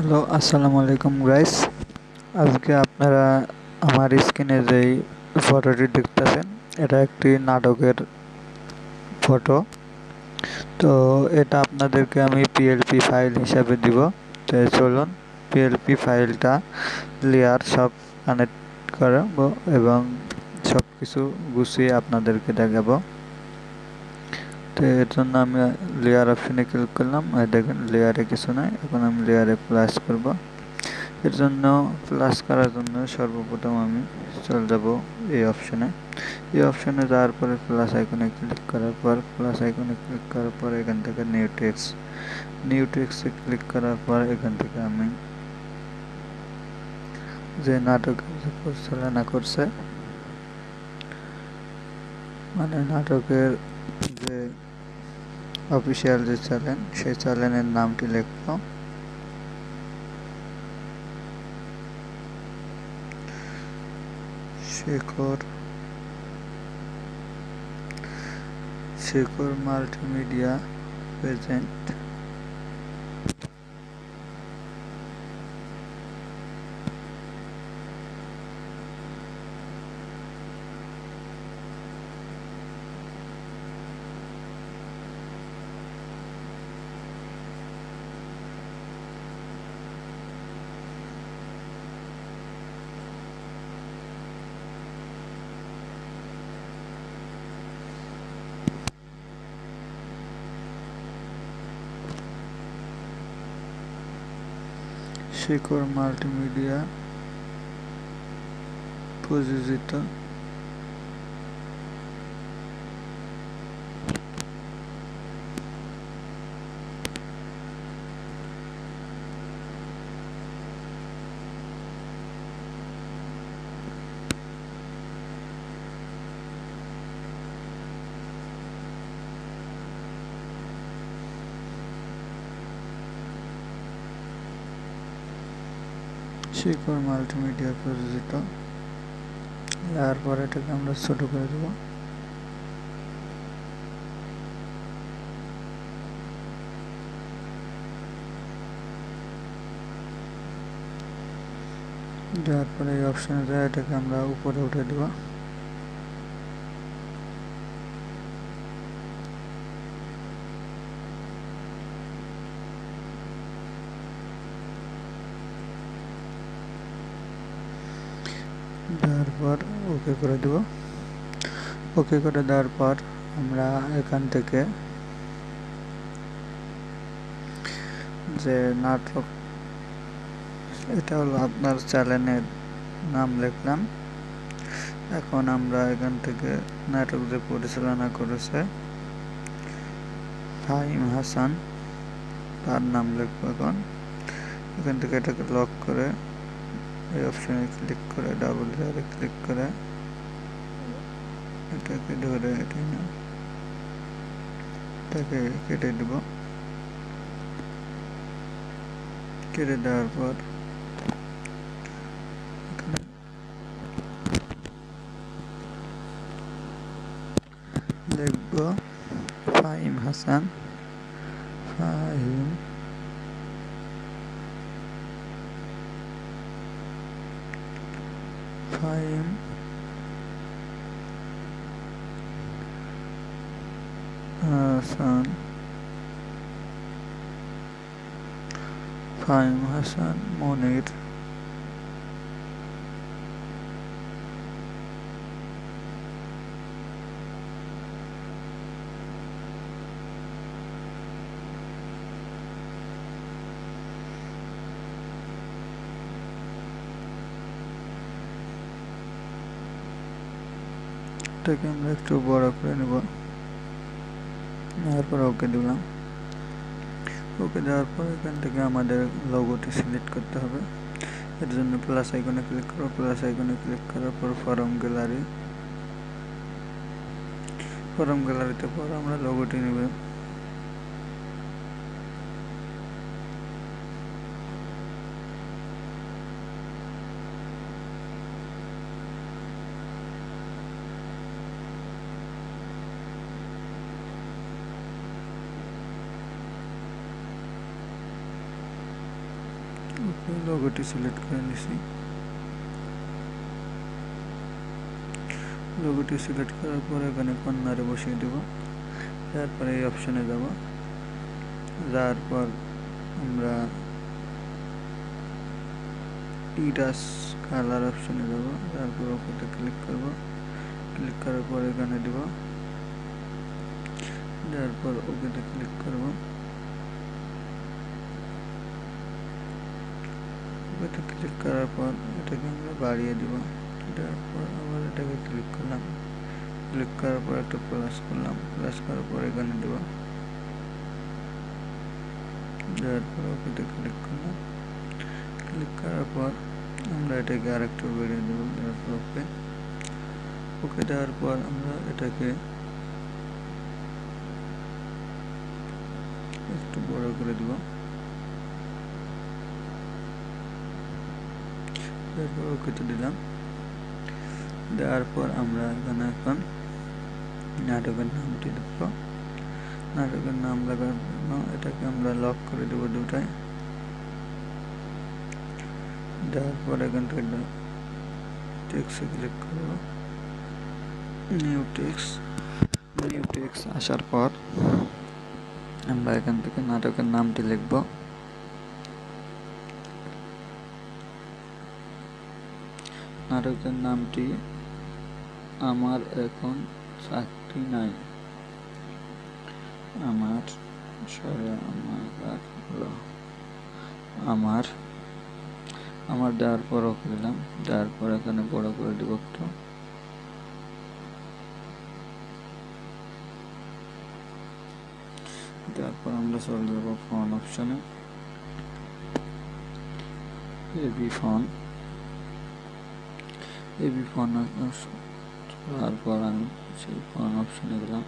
Hello, আসসালামু আলাইকুম guys. আজকে আপনারা আমার স্ক্রিনে যেই ফটোটি দেখতেছেন, এটা একটি নাটকের ফটো। তো এটা আপনাদেরকে আমি পিএলপি ফাইল হিসাবে দিব। তো চলুন পিএলপি ফাইলটা লেয়ার সব কানেক্ট করাবো এবং সব কিছু গুছিয়ে আপনাদেরকে দেখাবো। তো এর জন্য আমি লেয়ার অপশনে ক্লিক করলাম। দেখেন লেয়ারে কিছু নাই, এখন আমি লেয়ারে প্লাস করব। এর জন্য প্লাস করার জন্য সর্বপ্রথম আমি চলে যাব এই অপশনে। এই অপশনে যাওয়ার পরে প্লাস আইকনে ক্লিক করার পর এখান থেকে নিউ টেক্সটে ক্লিক করার পর এখান থেকে আমি যে নাটকের যে পরিচালনা করছে, মানে নাটকের যে অফিসিয়াল যে চ্যানেল, সেই চ্যানেলের নামটি লিখব। Shekhar multimedia present. Shekhar multimedia প্রযোজিত শেখর মাল্টিমিডিয়া প্রযোজিত। তারপর এটাকে আমরা ছোট করে দেব। দেওয়ার পরে এই অপশনে যায় এটাকে আমরা উপরে উঠে দেব। দেওয়ার পর ওকে করে দেব। ওকে করে দেওয়ার পর আমরা এখান থেকে যে নাটক, এটা হলো আপনার চ্যানেলের নাম লিখলাম। এখন আমরা এখান থেকে নাটক যে পরিচালনা করেছে ফাহিম হাসান, তার নাম লিখবো। এখন এখান থেকে এটাকে লক করে এই অপশনে ক্লিক করে ডাবল লেয়ারে ক্লিক করে এটাকে ধরে এটাকে কেটে দেব। কেটে দেওয়ার পর লিখব ফাহিম হাসান, ফাহিম ফাহিম হাসান ফাহিম হাসান মনির। এটাকে আমরা একটু বড় করে নেব। তারপর ওকে দিলাম। ওকে দেওয়ার পর এখান থেকে আমাদের লোগোটি সিলেক্ট করতে হবে। এর জন্য প্লাস আইকনে ক্লিক করব। প্লাস আইকনে ক্লিক করার পর ফরম গ্যালারিতে পর আমরা লোগোটি নেব। লোগোটি সিলেক্ট করে নিছি। লোগোটি সিলেক্ট করার পর এখানে কর্নারে বসিয়ে দেব। তারপরে এই অপশনে যাব, যাওয়ার পর আমরা টিটাস কালার অপশনে যাব, তারপর ওকেতে ক্লিক করব। ক্লিক করার পর এখানে দেব, দেওয়ার পর ওকেতে ক্লিক করব। ওকেতে ক্লিক করার পর এটাকে আমরা বাড়িয়ে দেব। দেওয়ার পর আবার এটাকে ক্লিক করলাম। ক্লিক করার পর একটা প্লাস করলাম। প্লাস করার পর এখানে দেব, দেওয়ার পর ওকেতে ক্লিক করলাম। ক্লিক করার পর আমরা এটাকে আরেকটু বেড়িয়ে দেব। দেওয়ার পর ওকে ওকে দেওয়ার পর আমরা এটাকে একটু বড় করে দেব। তারপর ওকেতে দিলাম। দেওয়ার পর আমরা এখানে এখন নাটকের নামটি লিখব। নাটকের নাম লেখার জন্য এটাকে আমরা লক করে দেব দুটাই। দেওয়ার পর এখান থেকে টেক্সটে ক্লিক করব, নিউ টেক্সট আসার পর আমরা এখান থেকে নাটকের নামটি লিখব। নাটকের নামটি আমার এখন চাকরি নাই। আমার দেওয়ার পর ওকে দিলাম। দেওয়ার পর এখানে বড় করে দিব একটু। তারপর আমরা চলে যাব ফোন অপশনে, এবি ফোন তারপর আমি সেই ফোন অপশনে গেলাম।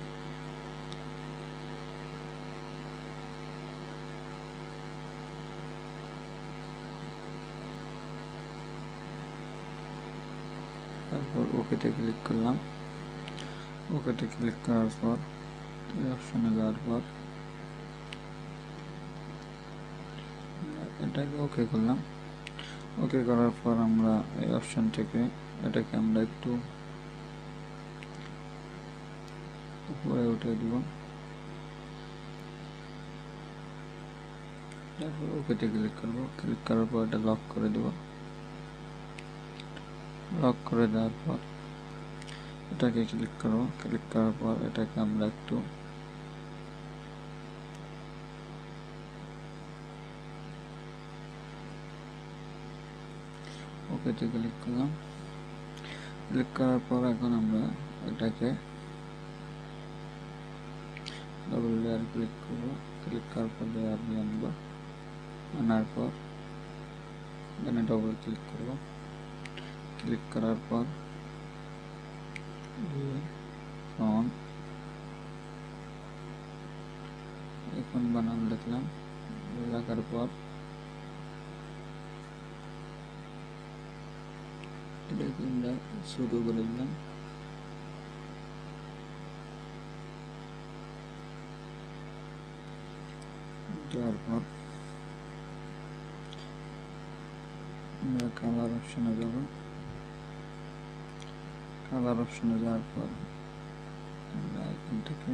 তারপর ওকেতে ক্লিক করলাম। ওকেতে ক্লিক করার পর এই অপশনে যাওয়ার পর এটাকে ওকে করলাম। ওকে করার পর আমরা এই অপশন থেকে এটাকে আমরা একটু উপরে উঠে দিব। তারপর ওকেতে ক্লিক করব। ক্লিক করার পর এটা লক করে দেব। লক করে দেওয়ার পর এটাকে ক্লিক করব। ক্লিক করার পর এটাকে আমরা একটু ওকেতে ক্লিক করলাম। ক্লিক করার পর এখন আমরা এটাকে ডবল লেয়ার ক্লিক করব। ক্লিক করার পর লেয়ার নিয়ে আনবো। আনার পর এখানে ডবল ক্লিক করব। ক্লিক করার পর ফোন এখন বানান লিখলাম। লেখার পর এটাকে আমরা শুরু করে দিলাম। তারপর আমরা কালার অপশনে যাব। কালার অপশনে যাওয়ার পর আমরা এখান থেকে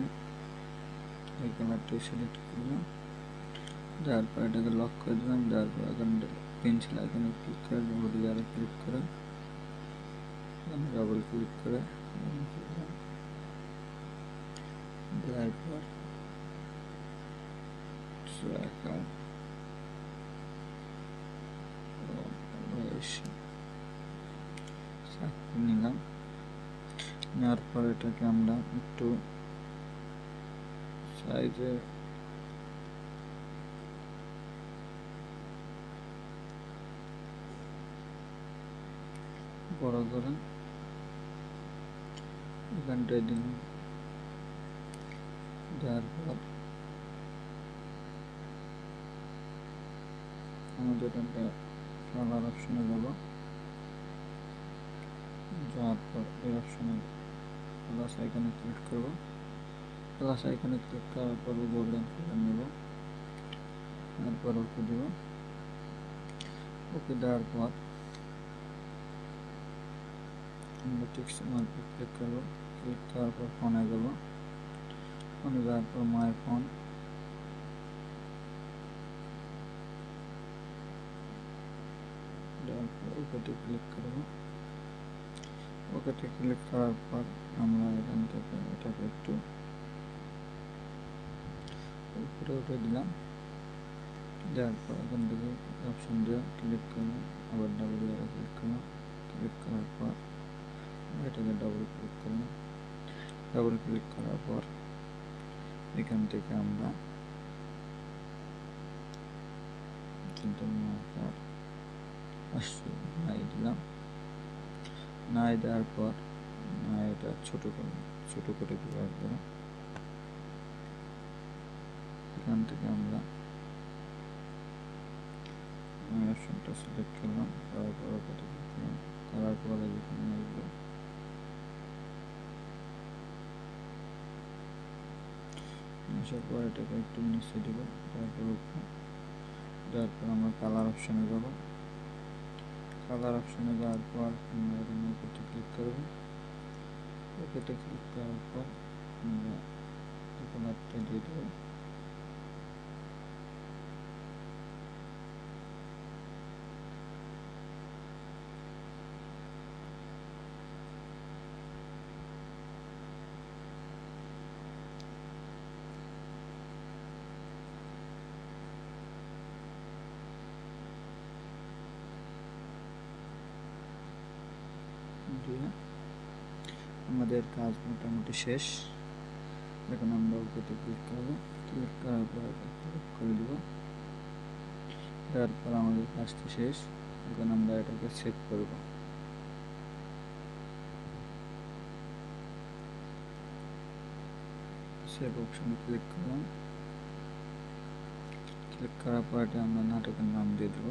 এই কালারটি সিলেক্ট করলাম। যাওয়ার পর এটাকে লক করে দিলাম। দেওয়ার পর এখানে পেন্সিল আইকনে ক্লিক করে ডবল লেয়ারে ক্লিক করে ডবল ক্লিক করে দেওয়ার পর নিলাম। নেওয়ার পর এটাকে আমরা একটু সাইজে বড় করে এখানটায় দিলাম। দেওয়ার পর আমাদের কালার অপশনে যাব। যাওয়ার পর এই অপশনে প্লাস আইকনে ক্লিক করব। প্লাস আইকনে ক্লিক করার পর গোল্ডেন কালার নেব। তারপর ওকে দেব। ওকে দেওয়ার পর আমরা টেক্সট মার্কে ক্লিক করব। ক্লিক করার পর ফোনে যাব, ফোনে যাওয়ার পর মাই ফোন, দেওয়ার পর ওকেতে ক্লিক করব। ওকেতে ক্লিক করার পর আমরা এখান থেকে এটাকে একটু উপরে উঠে দিলাম। দেওয়ার পর এখান থেকে অপশন দিয়ে ক্লিক করব, আবার ডাবল এর ক্লিক করব। ক্লিক করার পর এটাকে ডাবল ক্লিক করব। ডাবল ক্লিক করার পর এখান থেকে আমরা নাই দিলাম। নাই দেওয়ার পর এটা ছোট করে দেওয়ার পর এখান থেকে আমরা অপশনটা সিলেক্ট করলাম, করার পর করার পরে এখানে আসবো, আসার পর এটাকে একটু নিচে দেব। তারপর আমরা কালার অপশনে যাব। কালার অপশনে যাওয়ার পর আমরা এখানে ওকেতে ক্লিক করব। ওকেতে ক্লিক করার পর আমরা কালারটা দিয়ে দেব। আমাদের কাজ মোটামুটি শেষ। এখন আমরা ওকেতে ক্লিক করব। ক্লিক করার পর ক্লিক করে দেব। তারপর আমাদের কাজটি শেষ। এখন আমরা এটাকে সেভ করব। সেভ অপশনে ক্লিক করলাম। ক্লিক করার পর এটা আমরা নাটকের নাম দিয়ে দেব।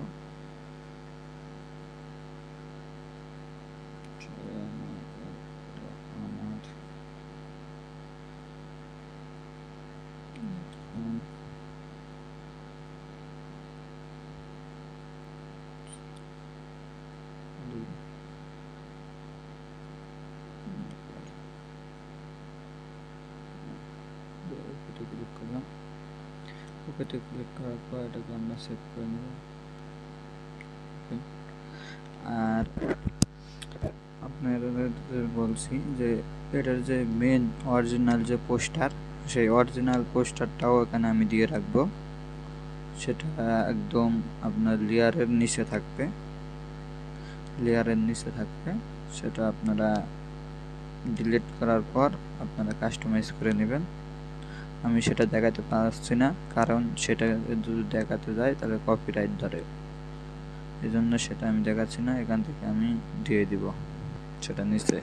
ক্লিক করলাম। ওকেতে ক্লিক করার পর এটাকে আমরা সেভ করে নেব। আর আপনাদের বলছি যে এটার যে মেন অরিজিনাল যে পোস্টার, সেই অরিজিনাল পোস্টারটাও এখানে আমি দিয়ে রাখবো। সেটা একদম আপনার লেয়ারের নিচে থাকবে, সেটা আপনারা ডিলিট করার পর আপনারা কাস্টমাইজ করে নেবেন। আমি সেটা দেখাতে পারছি না, কারণ সেটা যদি দেখাতে যায় তাহলে কপিরাইট ধরে, এই জন্য সেটা আমি দেখাচ্ছি না। এখান থেকে আমি দিয়ে দিব সেটা নিচে।